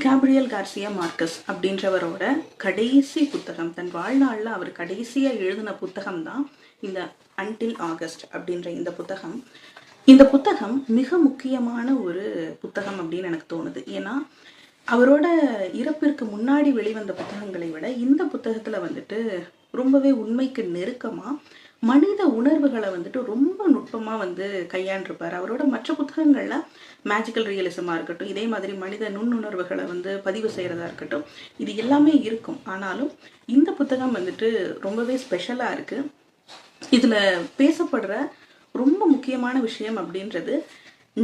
Gabriel Garcia Marcus அப்படின்றவரோட கடைசி புத்தகம், தன் வாழ்நாளில் அவர் கடைசியாக எழுதின புத்தகம் தான் இந்த அன்டில் ஆகஸ்ட் அப்படின்ற இந்த புத்தகம். இந்த புத்தகம் மிக முக்கியமான ஒரு புத்தகம் அப்படின்னு எனக்கு தோணுது. ஏன்னா அவரோட இறப்பிற்கு முன்னாடி வெளிவந்த புத்தகங்களை விட இந்த புத்தகத்தில் வந்துட்டு ரொம்பவே உண்மைக்கு நெருக்கமாக மனித உணர்வுகளை வந்துட்டு ரொம்ப நுட்பமாக கையாண்டிருப்பார். அவரோட மற்ற புத்தகங்களில் மேஜிக்கல் ரியலிசமாக இருக்கட்டும், இதே மாதிரி மனித நுண்ணுணர்வுகளை பதிவு செய்கிறதா இருக்கட்டும், இது எல்லாமே இருக்கும். ஆனாலும் இந்த புத்தகம் ரொம்பவே ஸ்பெஷலாக இருக்குது. இதில் பேசப்படுற ரொம்ப முக்கியமான விஷயம் அப்படின்றது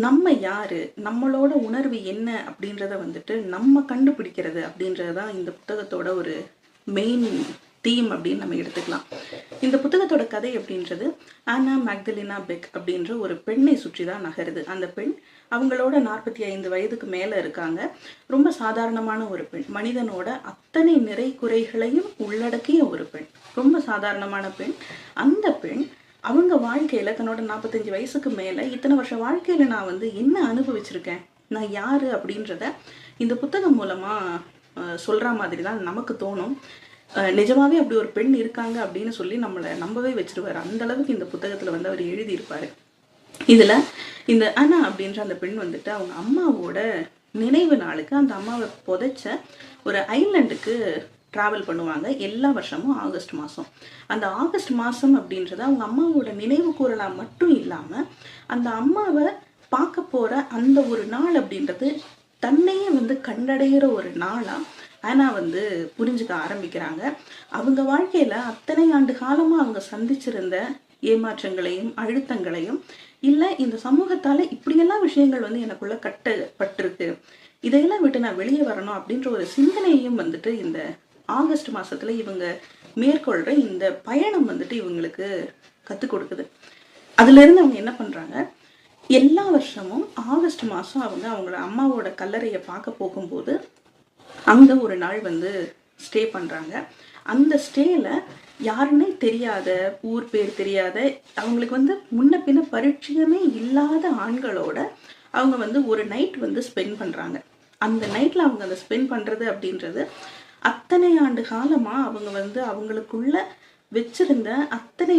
நம்ம யாரு, நம்மளோட உணர்வு என்ன அப்படின்றத நம்ம கண்டுபிடிக்கிறது அப்படின்றது தான் இந்த புத்தகத்தோட ஒரு மெயின் தீம் அப்படின்னு நம்ம எடுத்துக்கலாம். இந்த புத்தகத்தோட கதை அப்படின்றது ஆனா மேக்தலினா பெக் அப்படின்ற ஒரு பெண்ணை சுற்றி தான் நகருது. அந்த பெண் அவங்களோட 45 வயதுக்கு மேலே இருக்காங்க. ரொம்ப சாதாரணமான ஒரு பெண், மனிதனோட அத்தனை நிறை குறைகளையும் உள்ளடக்கிய ஒரு பெண், ரொம்ப சாதாரணமான பெண். அந்த பெண் அவங்க வாழ்க்கையில தன்னோட 45 வயசுக்கு மேலே இத்தனை வருஷ வாழ்க்கையில நான் என்ன அனுபவிச்சிருக்கேன், நான் யாரு அப்படின்றத இந்த புத்தகம் மூலமா சொல்ற மாதிரி தான் நமக்கு தோணும். நிஜமாவே அப்படி ஒரு பெண் இருக்காங்க அப்படின்னு சொல்லி நம்மளை நம்பவே வச்சிருவாரு. அந்த அளவுக்கு இந்த புத்தகத்துல அவர் எழுதியிருப்பாரு. இதுல இந்த அனா அப்படின்ற அந்த பெண் அவங்க அம்மாவோட நினைவு நாளுக்கு அந்த அம்மாவை புதைச்ச ஒரு ஐலண்டுக்கு டிராவல் பண்ணுவாங்க எல்லா வருஷமும் ஆகஸ்ட் மாதம். அந்த ஆகஸ்ட் மாதம் அப்படின்றது அவங்க அம்மாவோட நினைவு கூறலாம் மட்டும் இல்லாமல் அந்த அம்மாவை பார்க்க போகிற அந்த ஒரு நாள் அப்படின்றது தன்னையே கண்டடைகிற ஒரு நாளாக ஆனா புரிஞ்சுக்க ஆரம்பிக்கிறாங்க. அவங்க வாழ்க்கையில் அத்தனை ஆண்டு காலமாக அவங்க சந்திச்சிருந்த ஏமாற்றங்களையும் அழுத்தங்களையும், இல்லை இந்த சமூகத்தால் இப்படியெல்லாம் விஷயங்கள் எனக்குள்ள கட்டப்பட்டிருக்கு, இதையெல்லாம் விட்டு நான் வெளியே வரணும் அப்படின்ற ஒரு சிந்தனையும் இந்த ஆகஸ்ட் மாசத்துல இவங்க மேற்கொள்ற இந்த பயணம் இவங்களுக்கு கற்றுக் கொடுக்குது. அதுல இருந்து அவங்க என்ன பண்றாங்க, எல்லா வருஷமும் ஆகஸ்ட் மாதம் அவங்களோட அம்மாவோட கல்லறையை பார்க்க போகும்போது அங்க ஒரு நாள் ஸ்டே பண்றாங்க. அந்த ஸ்டேல யாருன்னே தெரியாத, ஊர் பேர் தெரியாத, அவங்களுக்கு முன்ன பின்ன பரிச்சயமே இல்லாத ஆண்களோட அவங்க ஒரு நைட் ஸ்பெண்ட் பண்றாங்க. அந்த நைட்ல அவங்க அதை ஸ்பெண்ட் பண்றது அப்படின்றது அத்தனை ஆண்டு காலமா அவங்க அவங்களுக்குள்ள வச்சிருந்த அத்தனை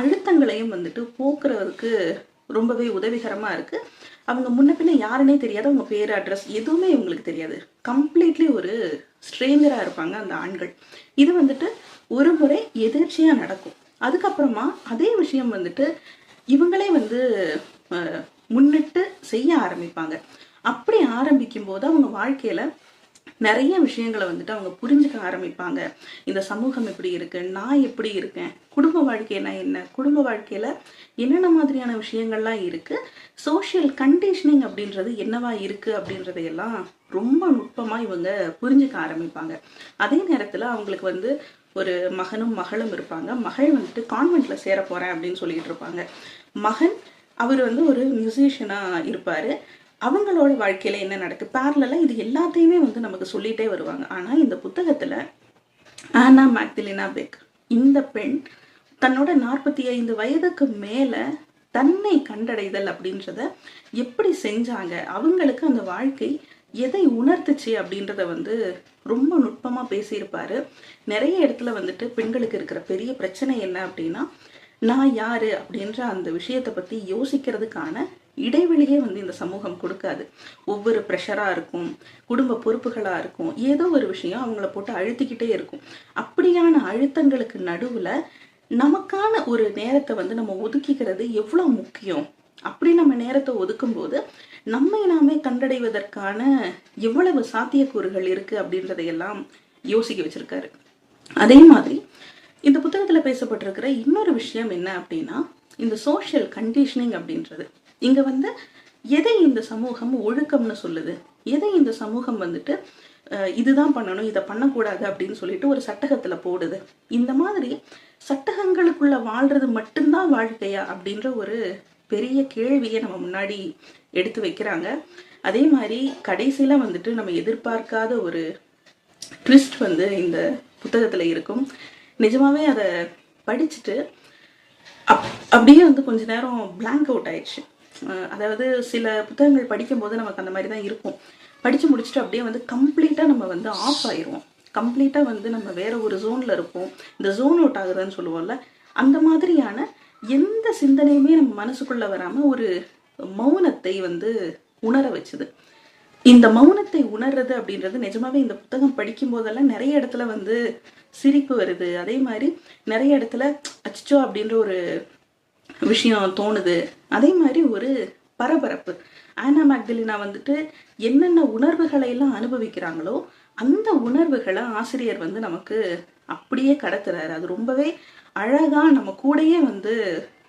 அழுத்தங்களையும் போக்குறதுக்கு ரொம்பவே உதவிகரமா இருக்கு. அவங்க முன்ன பின்ன யாருன்னே தெரியாது, அவங்க பேர் அட்ரஸ் எதுவுமே இவங்களுக்கு தெரியாது, கம்ப்ளீட்லி ஒரு ஸ்ட்ரேஞ்சரா இருப்பாங்க அந்த ஆண்கள். இது ஒரு முறை எதிர்ச்சியா நடக்கும். அதுக்கப்புறமா அதே விஷயம் இவங்களே முன்னிட்டு செய்ய ஆரம்பிப்பாங்க. அப்படி ஆரம்பிக்கும் போது அவங்க வாழ்க்கையில நிறைய விஷயங்களை அவங்க புரிஞ்சுக்க ஆரம்பிப்பாங்க. இந்த சமூகம் எப்படி இருக்கு, நான் எப்படி இருக்கேன், குடும்ப வாழ்க்கைனா என்ன, குடும்ப வாழ்க்கையில என்னென்ன மாதிரியான விஷயங்கள்லாம் இருக்கு, சோஷியல் கண்டிஷனிங் அப்படின்றது என்னவா இருக்கு அப்படின்றதையெல்லாம் ரொம்ப நுட்பமா இவங்க புரிஞ்சுக்க ஆரம்பிப்பாங்க. அதே நேரத்துல அவங்களுக்கு ஒரு மகனும் மகளும் இருப்பாங்க. மகள் கான்வென்ட்ல சேர போறேன் அப்படின்னு சொல்லிட்டு இருப்பாங்க. மகன் அவர் ஒரு மியூசிஷியனா இருப்பாரு. அவங்களோட வாழ்க்கையில என்ன நடக்கு பேரலா இது எல்லாத்தையுமே நமக்கு சொல்லிட்டே வருவாங்க. ஆனா இந்த புத்தகத்துல ஆனா மேக்தலினா பெக் இந்த பெண் தன்னோட 45 வயதுக்கு மேல தன்னை கண்டடைதல் அப்படின்றத எப்படி செஞ்சாங்க, அவங்களுக்கு அந்த வாழ்க்கை எதை உணர்த்துச்சு அப்படின்றத ரொம்ப நுட்பமா பேசியிருப்பாரு. நிறைய இடத்துல பெண்களுக்கு இருக்கிற பெரிய பிரச்சனை என்ன அப்படின்னா, நான் யாரு அப்படின்ற அந்த விஷயத்தை பத்தி யோசிக்கிறதுக்கான இடைவெளியே இந்த சமூகம் கொடுக்காது. ஒவ்வொரு ப்ரெஷரா இருக்கும், குடும்ப பொறுப்புகளா இருக்கும், ஏதோ ஒரு விஷயம் அவங்கள போட்டு அழுத்திக்கிட்டே இருக்கும். அப்படியான அழுத்தங்களுக்கு நடுவுல நமக்கான ஒரு நேரத்தை நம்ம ஒதுக்கிக்கிறது எவ்வளவு முக்கியம். அப்படி நம்ம நேரத்தை ஒதுக்கும் போது நம்மை நாமே கண்டடைவதற்கான எவ்வளவு சாத்தியக்கூறுகள் இருக்கு அப்படின்றதையெல்லாம் யோசிக்க வச்சிருக்காரு. அதே மாதிரி இந்த புத்தகத்துல பேசப்பட்டிருக்கிற இன்னொரு விஷயம் என்ன அப்படின்னா, இந்த சோஷியல் கண்டிஷனிங் அப்படின்றது இங்க எதை இந்த சமூகம் ஒழுக்கம்னு சொல்லுது, எதை இந்த சமூகம் இதுதான் பண்ணணும், இதை பண்ணக்கூடாது அப்படின்னு சொல்லிட்டு ஒரு சட்டகத்துல போடுது. இந்த மாதிரி சட்டகங்களுக்குள்ள வாழ்றது மட்டும்தான் வாழ்க்கையா அப்படின்ற ஒரு பெரிய கேள்வியை நம்ம முன்னாடி எடுத்து வைக்கிறாங்க. அதே மாதிரி கடைசியில நம்ம எதிர்பார்க்காத ஒரு ட்விஸ்ட் இந்த புத்தகத்துல இருக்கும். நிஜமாவே அதை படிச்சுட்டு அப்படியே கொஞ்ச நேரம் பிளாங்க் அவுட் ஆயிடுச்சு. அதாவது சில புத்தகங்கள் படிக்கும்போது நமக்கு அந்த மாதிரி தான் இருக்கும். படித்து முடிச்சுட்டு அப்படியே வந்து கம்ப்ளீட்டாக நம்ம வந்து ஆஃப் ஆயிடுவோம். கம்ப்ளீட்டாக வந்து நம்ம வேற ஒரு ஜோனில் இருப்போம். இந்த ஜோன் அவுட் ஆகுதுன்னு சொல்லுவோம்ல, அந்த மாதிரியான எந்த சிந்தனையுமே நம்ம மனசுக்குள்ளே வராமல் ஒரு மௌனத்தை வந்து உணர வச்சுது. இந்த மௌனத்தை உணர்றது அப்படின்றது நிஜமாவே இந்த புத்தகம் படிக்கும் போதெல்லாம் நிறைய இடத்துல வந்து சிரிப்பு வருது. அதே மாதிரி நிறைய இடத்துல அச்சோ அப்படின்ற ஒரு விஷயம் தோணுது. அதே மாதிரி ஒரு பரபரப்பு. ஆனா மேக்டலினா வந்துட்டு என்னென்ன உணர்வுகளை எல்லாம் அனுபவிக்கிறாங்களோ அந்த உணர்வுகளை ஆசிரியர் வந்து நமக்கு அப்படியே கடத்துறாரு. அது ரொம்பவே அழகா நம்ம கூடயே வந்து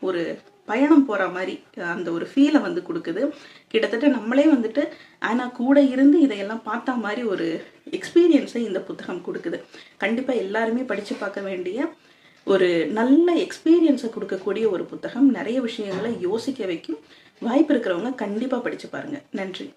ஒரு பயணம் போற மாதிரி அந்த ஒரு ஃபீலை வந்து கொடுக்குது. கிட்டத்தட்ட நம்மளே வந்துட்டு ஆனா கூட இருந்து இதையெல்லாம் பார்த்தா மாதிரி ஒரு எக்ஸ்பீரியன்ஸை இந்த புத்தகம் கொடுக்குது. கண்டிப்பா எல்லாருமே படிச்சு பார்க்க வேண்டிய ஒரு நல்ல எக்ஸ்பீரியன்ஸை கொடுக்கக்கூடிய ஒரு புத்தகம். நிறைய விஷயங்களை யோசிக்க வைக்கும். வாய்ப்பு இருக்கிறவங்க கண்டிப்பா படிச்சு பாருங்க. நன்றி.